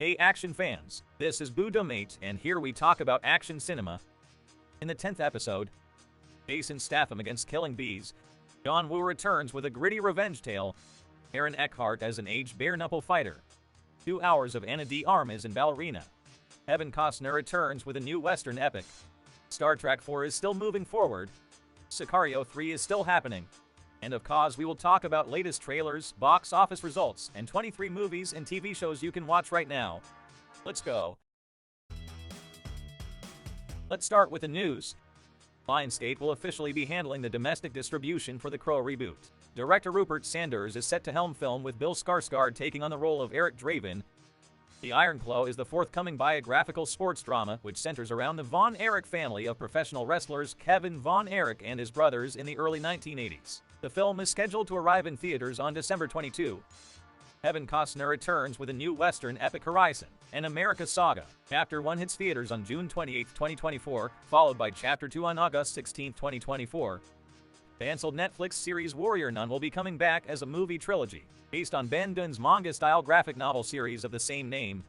Hey action fans, this is Budomate and here we talk about action cinema. In the 10th episode, Jason Statham against killing bees, John Woo returns with a gritty revenge tale, Aaron Eckhart as an aged bare-knuckle fighter, 2 hours of Ana de Armas and Ballerina, Costner returns with a new western epic, Star Trek 4 is still moving forward, Sicario 3 is still happening, and of course we will talk about latest trailers, box office results, and 23 movies and TV shows you can watch right now. Let's go. Let's start with the news. Lionsgate will officially be handling the domestic distribution for the Crow reboot. Director Rupert Sanders is set to helm film with Bill Skarsgård taking on the role of Eric Draven. The Iron Claw is the forthcoming biographical sports drama which centers around the Von Erich family of professional wrestlers Kevin Von Erich and his brothers in the early 1980s. The film is scheduled to arrive in theaters on December 22. Costner returns with a new western epic Horizon, an America saga. Chapter 1 hits theaters on June 28, 2024, followed by Chapter 2 on August 16, 2024. Cancelled Netflix series Warrior Nun will be coming back as a movie trilogy, based on Ben Dunn's manga-style graphic novel series of the same name.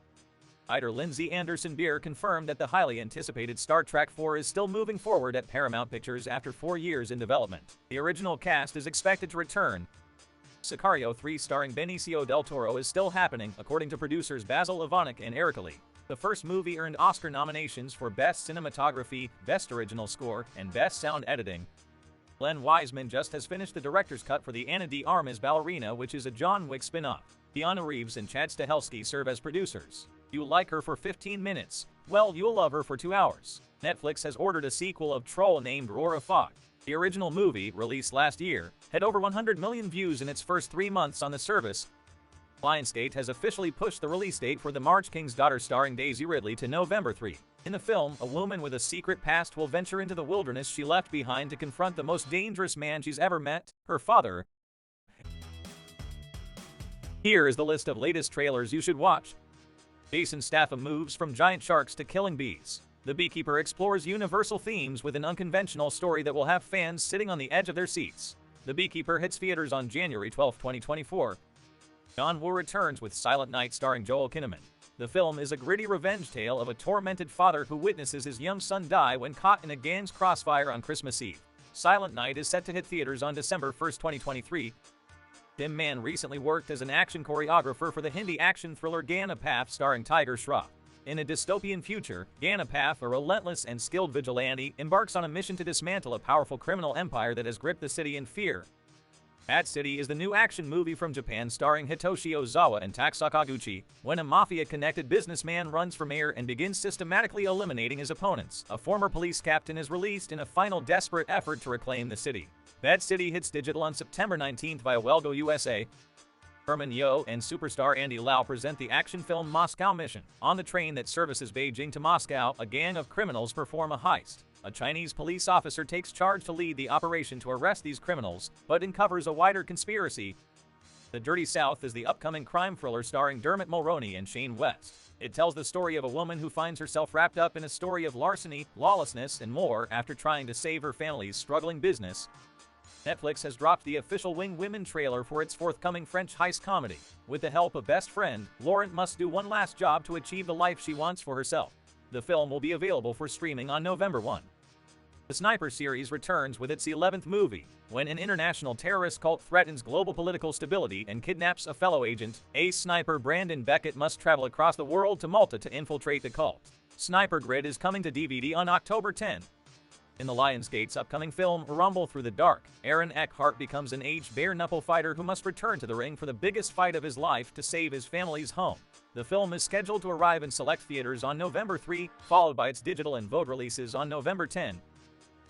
Writer Lindsay Anderson Beer confirmed that the highly anticipated Star Trek 4 is still moving forward at Paramount Pictures after 4 years in development. The original cast is expected to return. Sicario 3 starring Benicio del Toro is still happening, according to producers Basil Ivanek and Erica Lee. The first movie earned Oscar nominations for Best Cinematography, Best Original Score, and Best Sound Editing. Len Wiseman just has finished the director's cut for the Ana de Armas Ballerina, which is a John Wick spin-off. Keanu Reeves and Chad Stahelski serve as producers. You like her for 15 minutes? Well, you'll love her for 2 hours. Netflix has ordered a sequel of Troll named Roar of Fog. The original movie, released last year, had over 100 million views in its first 3 months on the service. Lionsgate has officially pushed the release date for The March King's Daughter starring Daisy Ridley to November 3. In the film, a woman with a secret past will venture into the wilderness she left behind to confront the most dangerous man she's ever met, her father. Here is the list of latest trailers you should watch. Jason Statham moves from giant sharks to killing bees. The Beekeeper explores universal themes with an unconventional story that will have fans sitting on the edge of their seats. The Beekeeper hits theaters on January 12, 2024. John Woo returns with Silent Night starring Joel Kinnaman. The film is a gritty revenge tale of a tormented father who witnesses his young son die when caught in a gang's crossfire on Christmas Eve. Silent Night is set to hit theaters on December 1, 2023. Tim Mann recently worked as an action choreographer for the Hindi action thriller Ganapaf starring Tiger Shroff. In a dystopian future, Ganapaf, a relentless and skilled vigilante, embarks on a mission to dismantle a powerful criminal empire that has gripped the city in fear. Bat City is the new action movie from Japan starring Hitoshi Ozawa and Tak Sakaguchi. When a mafia-connected businessman runs for mayor and begins systematically eliminating his opponents, a former police captain is released in a final desperate effort to reclaim the city. Bat City hits digital on September 19th via Welgo USA. Herman Yo and superstar Andy Lau present the action film Moscow Mission. On the train that services Beijing to Moscow, a gang of criminals perform a heist. A Chinese police officer takes charge to lead the operation to arrest these criminals, but uncovers a wider conspiracy. The Dirty South is the upcoming crime thriller starring Dermot Mulroney and Shane West. It tells the story of a woman who finds herself wrapped up in a story of larceny, lawlessness, and more after trying to save her family's struggling business. Netflix has dropped the official Wing Women trailer for its forthcoming French heist comedy. With the help of best friend, Laurent must do one last job to achieve the life she wants for herself. The film will be available for streaming on November 1. The Sniper series returns with its 11th movie. When an international terrorist cult threatens global political stability and kidnaps a fellow agent, ace sniper Brandon Beckett must travel across the world to Malta to infiltrate the cult. Sniper Grid is coming to DVD on October 10. In the Lionsgate's upcoming film, Rumble Through the Dark, Aaron Eckhart becomes an aged bare-knuckle fighter who must return to the ring for the biggest fight of his life to save his family's home. The film is scheduled to arrive in select theaters on November 3, followed by its digital and VOD releases on November 10.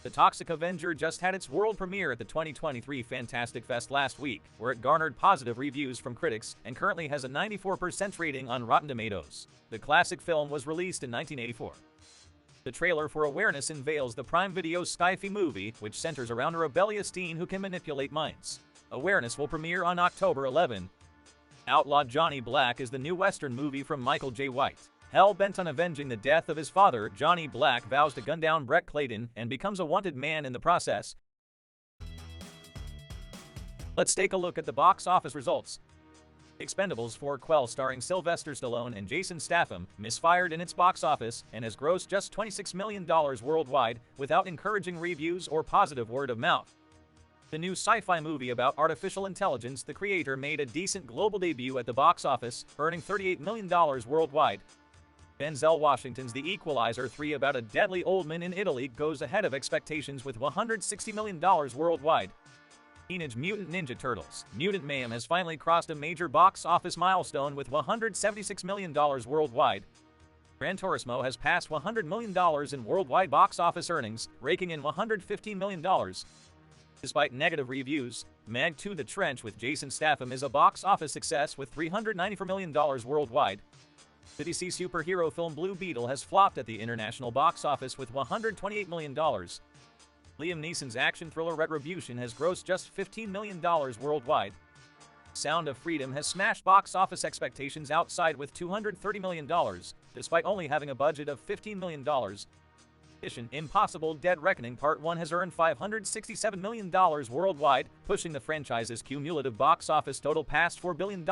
The Toxic Avenger just had its world premiere at the 2023 Fantastic Fest last week, where it garnered positive reviews from critics and currently has a 94% rating on Rotten Tomatoes. The classic film was released in 1984. The trailer for Awareness unveils the Prime Video's sci-fi movie, which centers around a rebellious teen who can manipulate minds. Awareness will premiere on October 11. Outlaw Johnny Black is the new Western movie from Michael J. White. Hell-bent on avenging the death of his father, Johnny Black vows to gun down Brett Clayton and becomes a wanted man in the process. Let's take a look at the box office results. Expendables 4 Quell starring Sylvester Stallone and Jason Statham misfired in its box office and has grossed just $26 million worldwide without encouraging reviews or positive word of mouth. The new sci-fi movie about artificial intelligence, the creator made a decent global debut at the box office, earning $38 million worldwide. Denzel Washington's The Equalizer 3 about a deadly old man in Italy goes ahead of expectations with $160 million worldwide. Teenage Mutant Ninja Turtles: Mutant Mayhem has finally crossed a major box office milestone with $176 million worldwide. Gran Turismo has passed $100 million in worldwide box office earnings, raking in $115 million. Despite negative reviews, Meg 2: The Trench with Jason Statham is a box office success with $394 million worldwide. The DC superhero film Blue Beetle has flopped at the international box office with $128 million. Liam Neeson's action thriller Retribution has grossed just $15 million worldwide. Sound of Freedom has smashed box office expectations outside with $230 million, despite only having a budget of $15 million. Mission Impossible: Dead Reckoning Part 1 has earned $567 million worldwide, pushing the franchise's cumulative box office total past $4 billion.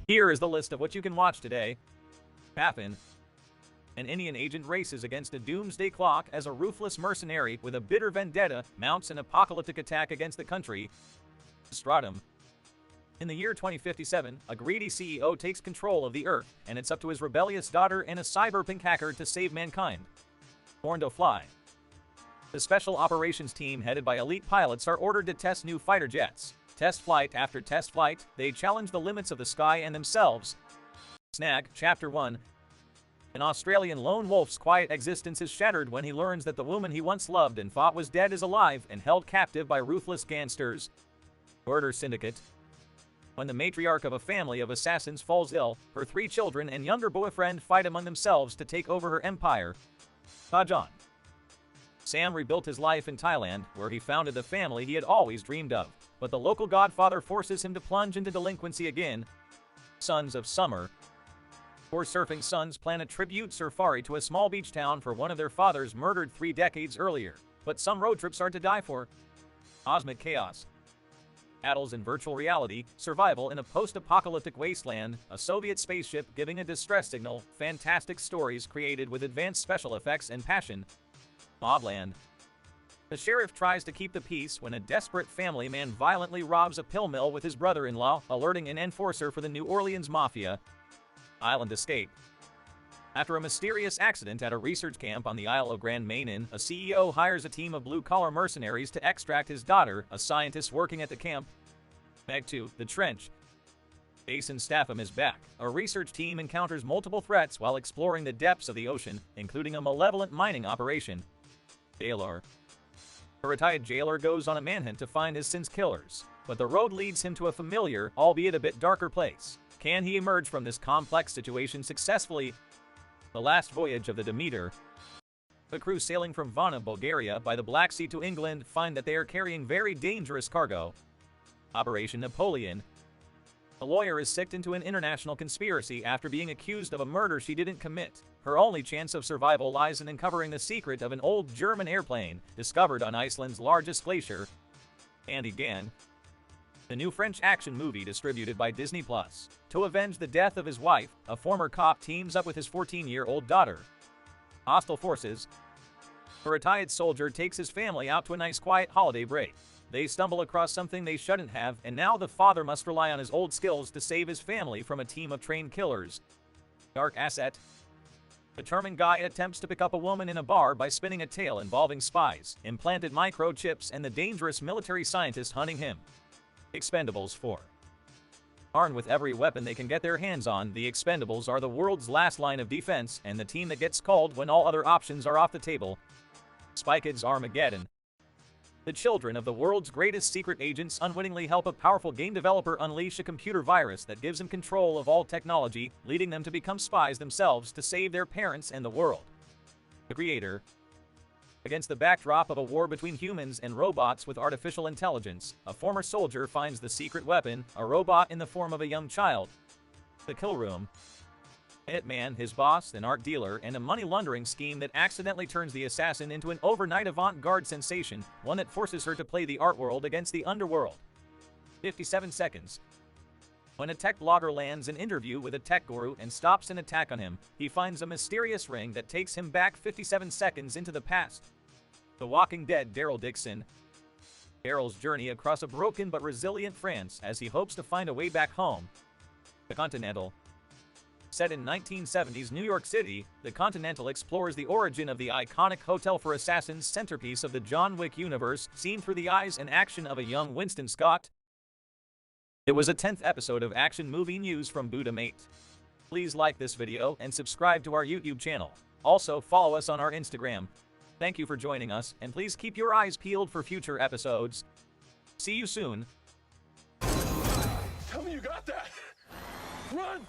Here is the list of what you can watch today. Pathaan. An Indian agent races against a doomsday clock as a ruthless mercenary with a bitter vendetta mounts an apocalyptic attack against the country. Stratum. In the year 2057, a greedy CEO takes control of the Earth, and it's up to his rebellious daughter and a cyberpunk hacker to save mankind. Born to Fly. The Special Operations Team headed by elite pilots are ordered to test new fighter jets. Test flight after test flight, they challenge the limits of the sky and themselves. Snag, Chapter 1. An Australian lone wolf's quiet existence is shattered when he learns that the woman he once loved and fought was dead is alive and held captive by ruthless gangsters. Murder Syndicate. When the matriarch of a family of assassins falls ill, her 3 children and younger boyfriend fight among themselves to take over her empire. Pathaan. Sam rebuilt his life in Thailand, where he founded the family he had always dreamed of, but the local godfather forces him to plunge into delinquency again. Sons of Summer. 4 surfing sons plan a tribute safari to a small beach town for one of their fathers murdered 3 decades earlier, but some road trips are to die for. Cosmic Chaos. Battles in virtual reality, survival in a post-apocalyptic wasteland, a Soviet spaceship giving a distress signal, fantastic stories created with advanced special effects and passion. Mobland. The sheriff tries to keep the peace when a desperate family man violently robs a pill mill with his brother-in-law, alerting an enforcer for the New Orleans Mafia. Island Escape. After a mysterious accident at a research camp on the Isle of Grand Manan, a CEO hires a team of blue-collar mercenaries to extract his daughter, a scientist working at the camp. Meg 2: The Trench. Jason Statham is back. A research team encounters multiple threats while exploring the depths of the ocean, including a malevolent mining operation. Jailer. A retired jailer goes on a manhunt to find his son's killers, but the road leads him to a familiar, albeit a bit darker place. Can he emerge from this complex situation successfully? The Last Voyage of the Demeter. A crew sailing from Varna, Bulgaria by the Black Sea to England find that they are carrying very dangerous cargo. Operation Napoleon. A lawyer is sicked into an international conspiracy after being accused of a murder she didn't commit. Her only chance of survival lies in uncovering the secret of an old German airplane discovered on Iceland's largest glacier. Antigang. The new French action movie distributed by Disney+. To avenge the death of his wife, a former cop teams up with his 14-year-old daughter. Hostile Forces. A retired soldier takes his family out to a nice quiet holiday break. They stumble across something they shouldn't have, and now the father must rely on his old skills to save his family from a team of trained killers. Dark Asset. A determined guy attempts to pick up a woman in a bar by spinning a tale involving spies, implanted microchips, and the dangerous military scientist hunting him. Expendables 4. Armed with every weapon they can get their hands on, the Expendables are the world's last line of defense and the team that gets called when all other options are off the table. Spy Kids Armageddon. The children of the world's greatest secret agents unwittingly help a powerful game developer unleash a computer virus that gives them control of all technology, leading them to become spies themselves to save their parents and the world. The Creator. Against the backdrop of a war between humans and robots with artificial intelligence, a former soldier finds the secret weapon, a robot in the form of a young child. The Kill Room. A hitman, his boss, an art dealer, and a money laundering scheme that accidentally turns the assassin into an overnight avant-garde sensation, one that forces her to play the art world against the underworld. 57 seconds. When a tech blogger lands an interview with a tech guru and stops an attack on him, he finds a mysterious ring that takes him back 57 seconds into the past. The Walking Dead Daryl Dixon. Daryl's journey across a broken but resilient France as he hopes to find a way back home. The Continental. Set in 1970s New York City, The Continental explores the origin of the iconic Hotel for Assassins centerpiece of the John Wick universe, seen through the eyes and action of a young Winston Scott. It was a 10th episode of Action Movie News from Budomate. Please like this video and subscribe to our YouTube channel. Also follow us on our Instagram. Thank you for joining us, and please keep your eyes peeled for future episodes. See you soon. Tell me you got that! Run!